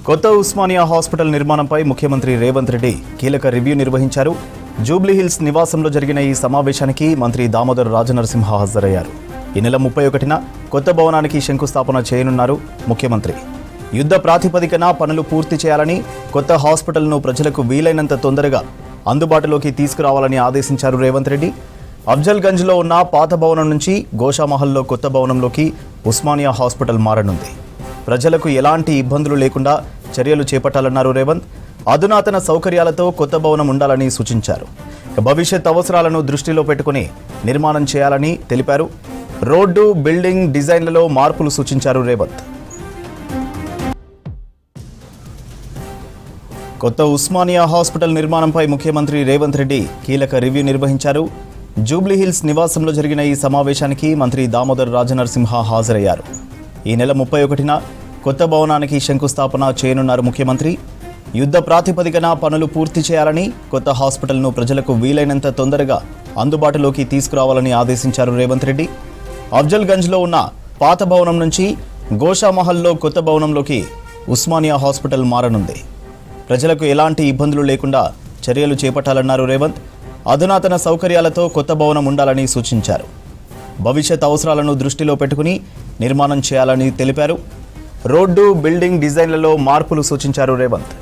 కొత్త ఉస్మానియా హాస్పిటల్ నిర్మాణంపై ముఖ్యమంత్రి రేవంత్ రెడ్డి కీలక రివ్యూ నిర్వహించారు. జూబ్లీహిల్స్ నివాసంలో జరిగిన ఈ సమావేశానికి మంత్రి దామోదర్ రాజనరసింహ హాజరయ్యారు. ఈ నెల 31న కొత్త భవనానికి శంకుస్థాపన చేయనున్నారు ముఖ్యమంత్రి. యుద్ధ ప్రాతిపదికన పనులు పూర్తి చేయాలని, కొత్త హాస్పిటల్ను ప్రజలకు వీలైనంత తొందరగా అందుబాటులోకి తీసుకురావాలని ఆదేశించారు రేవంత్ రెడ్డి. అఫ్జల్గంజ్లో ఉన్న పాత భవనం నుంచి గోషామహల్లో కొత్త భవనంలోకి ఉస్మానియా హాస్పిటల్ మారనుంది. ప్రజలకు ఎలాంటి ఇబ్బందులు లేకుండా చర్యలు చేపట్టాలన్నారు రేవంత్. అధునాతన సౌకర్యాలతో కొత్త భవనం ఉండాలని సూచించారు. భవిష్యత్ అవసరాలను దృష్టిలో పెట్టుకుని నిర్మాణం చేయాలని తెలిపారు. రోడ్డు, బిల్డింగ్ డిజైన్లలో మార్పులు సూచించారు రేవంత్. కొత్త ఉస్మానియా హాస్పిటల్ నిర్మాణంపై ముఖ్యమంత్రి రేవంత్ రెడ్డి కీలక రివ్యూ నిర్వహించారు. జూబ్లీహిల్స్ నివాసంలో జరిగిన ఈ సమావేశానికి మంత్రి దామోదర్ రాజనరసింహ హాజరయ్యారు. ఈ నెల 31న కొత్త భవనానికి శంకుస్థాపన చేయనున్నారు ముఖ్యమంత్రి. యుద్ధ ప్రాతిపదికన పనులు పూర్తి చేయాలని, కొత్త హాస్పిటల్ను ప్రజలకు వీలైనంత తొందరగా అందుబాటులోకి తీసుకురావాలని ఆదేశించారు రేవంత్ రెడ్డి. అఫ్జల్గంజ్లో ఉన్న పాత భవనం నుంచి గోషామహల్లో కొత్త భవనంలోకి ఉస్మానియా హాస్పిటల్ మారనుంది. ప్రజలకు ఎలాంటి ఇబ్బందులు లేకుండా చర్యలు చేపట్టాలన్నారు రేవంత్. అధునాతన సౌకర్యాలతో కొత్త భవనం ఉండాలని సూచించారు. భవిష్యత్ అవసరాలను దృష్టిలో పెట్టుకుని నిర్మాణం చేయాలని తెలిపారు. రోడ్డు, బిల్డింగ్ డిజైన్లలో మార్పులు సూచించారు రేవంత్.